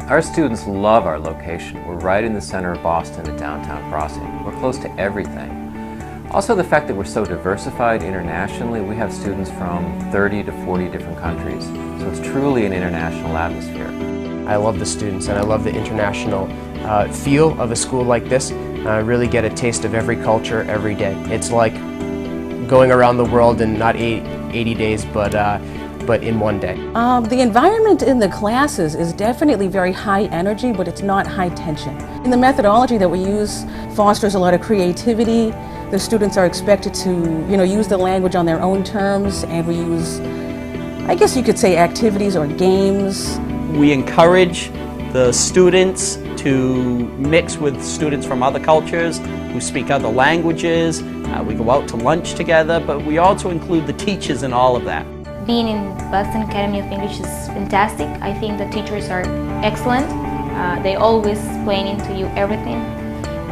Our students love our location. We're right in the center of Boston at Downtown Crossing. We're close to everything. Also the fact that we're so diversified internationally, we have students from 30 to 40 different countries. So it's truly an international atmosphere. I love the students and I love the international feel of a school like this. I really get a taste of every culture every day. It's like going around the world in not 80 days, but in one day. The environment in the classes is definitely very high energy, but it's not high tension. And the methodology that we use fosters a lot of creativity. The students are expected to, use the language on their own terms, and we use, I guess you could say, activities or games. We encourage the students to mix with students from other cultures who speak other languages. We go out to lunch together, but we also include the teachers in all of that. Being in Boston Academy of English is fantastic. I think the teachers are excellent. They always explain into you everything,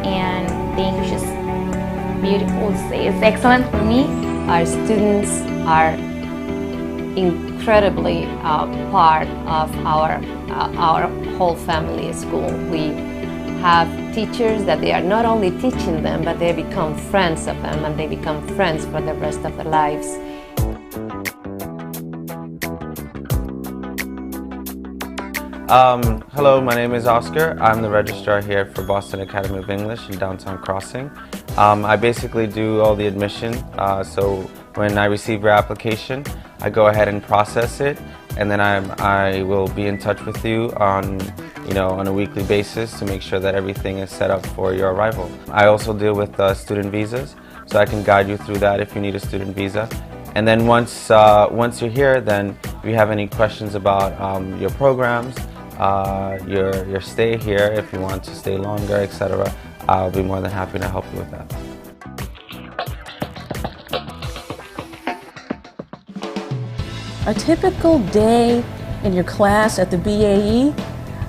and the English is beautiful. It's excellent for me. Our students are incredibly part of our whole family school. We have teachers that they are not only teaching them, but they become friends of them, and they become friends for the rest of their lives. Hello, my name is Oscar. I'm the registrar here for Boston Academy of English in Downtown Crossing. I basically do all the admission, so when I receive your application, I go ahead and process it, and then I will be in touch with you on a weekly basis to make sure that everything is set up for your arrival. I also deal with student visas, so I can guide you through that if you need a student visa. And then once you're here, then if you have any questions about your programs, your stay here, if you want to stay longer, etc., I'll be more than happy to help you with that. A typical day in your class at the BAE,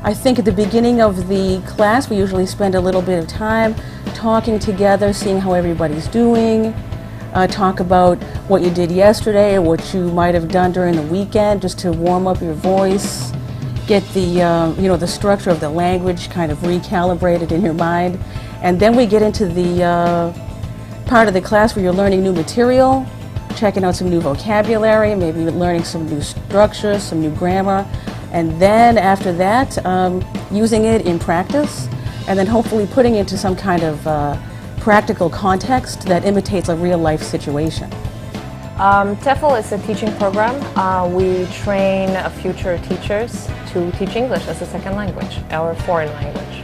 I think at the beginning of the class we usually spend a little bit of time talking together, seeing how everybody's doing, talk about what you did yesterday or what you might have done during the weekend, just to warm up your voice, get the the structure of the language kind of recalibrated in your mind. And then we get into the part of the class where you're learning new material, checking out some new vocabulary, maybe learning some new structure, some new grammar, and then after that using it in practice, and then hopefully putting it into some kind of practical context that imitates a real-life situation. TEFL is a teaching program. We train future teachers to teach English as a second language, our foreign language.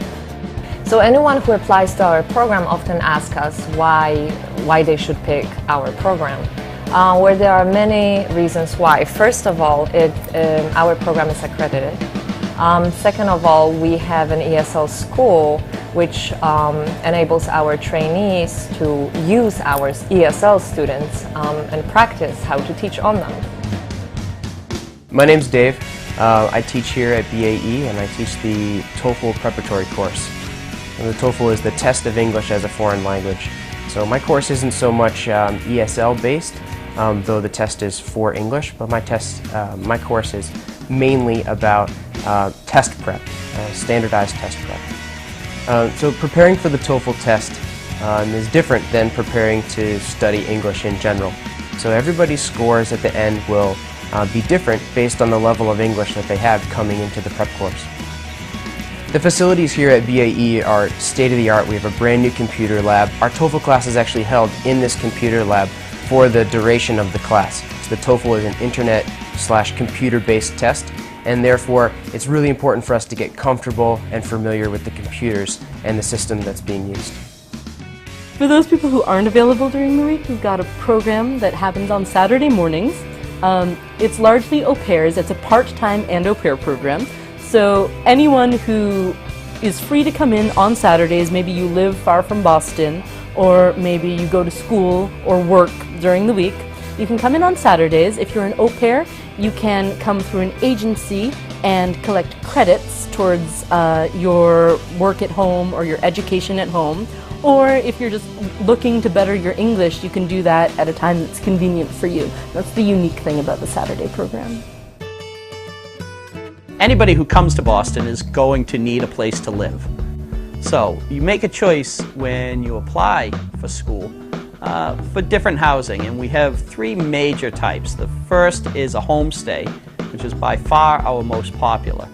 So anyone who applies to our program often asks us why they should pick our program. Where there are many reasons why. First of all, our program is accredited. Second of all, we have an ESL school which enables our trainees to use our ESL students and practice how to teach on them. My name's Dave. I teach here at BAE and I teach the TOEFL preparatory course. And the TOEFL is the test of English as a foreign language. So my course isn't so much ESL based, though the test is for English, but my course is mainly about test prep, standardized test prep. So preparing for the TOEFL test is different than preparing to study English in general. So everybody's scores at the end will be different based on the level of English that they have coming into the prep course. The facilities here at BAE are state-of-the-art. We have a brand new computer lab. Our TOEFL class is actually held in this computer lab for the duration of the class. So the TOEFL is an internet/computer-based test, and therefore it's really important for us to get comfortable and familiar with the computers and the system that's being used. For those people who aren't available during the week, we've got a program that happens on Saturday mornings. It's largely au pairs. It's a part-time and au pair program. So anyone who is free to come in on Saturdays, maybe you live far from Boston, or maybe you go to school or work during the week, you can come in on Saturdays. If you're an au pair, you can come through an agency and collect credits towards your work at home or your education at home. Or if you're just looking to better your English, you can do that at a time that's convenient for you. That's the unique thing about the Saturday program. Anybody who comes to Boston is going to need a place to live. So you make a choice when you apply for school for different housing, and we have three major types. The first is a homestay, which is by far our most popular.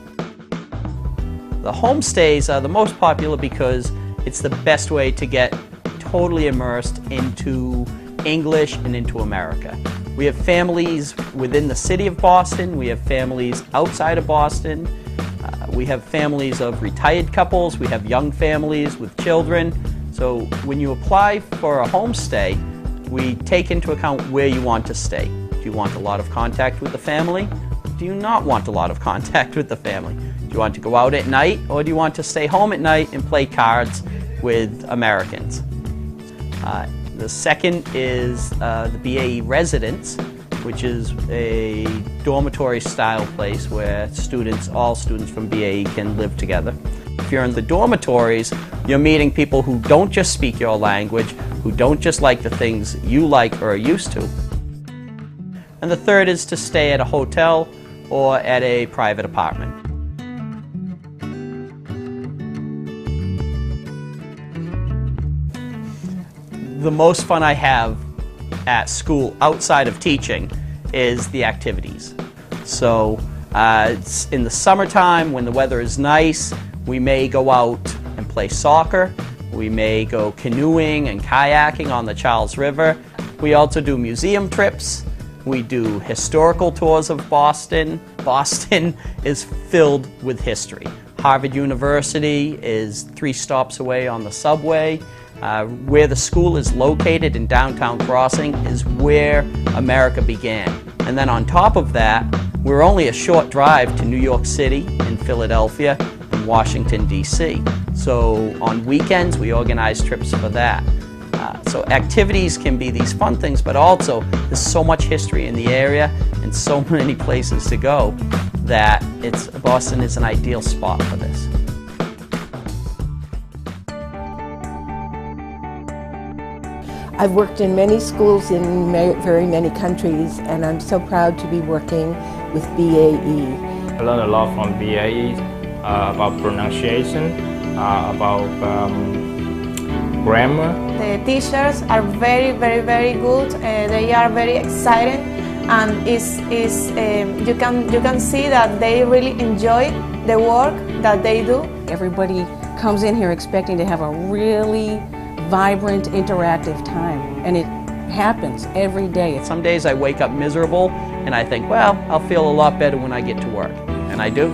The homestays are the most popular because it's the best way to get totally immersed into English and into America. We have families within the city of Boston, we have families outside of Boston, we have families of retired couples, we have young families with children. So when you apply for a homestay, we take into account where you want to stay. Do you want a lot of contact with the family? Do you not want a lot of contact with the family? Do you want to go out at night, or do you want to stay home at night and play cards with Americans? The second is the BAE Residence, which is a dormitory style place where all students from BAE can live together. If you're in the dormitories, you're meeting people who don't just speak your language, who don't just like the things you like or are used to. And the third is to stay at a hotel or at a private apartment. The most fun I have at school outside of teaching is the activities. So it's in the summertime when the weather is nice, we may go out and play soccer. We may go canoeing and kayaking on the Charles River. We also do museum trips. We do historical tours of Boston. Boston is filled with history. Harvard University is 3 stops away on the subway. Where the school is located in downtown Crossing is where America began. And then on top of that, we're only a short drive to New York City and Philadelphia and Washington, D.C. So on weekends, we organize trips for that. So activities can be these fun things, but also there's so much history in the area and so many places to go that Boston is an ideal spot for this. I've worked in many schools in very many countries, and I'm so proud to be working with BAE. I learned a lot from BAE about pronunciation, about grammar. The teachers are very good. They are very excited, and you can see that they really enjoy the work that they do. Everybody comes in here expecting to have a really vibrant, interactive time, and it happens every day. Some days I wake up miserable and I think, well, I'll feel a lot better when I get to work, and I do.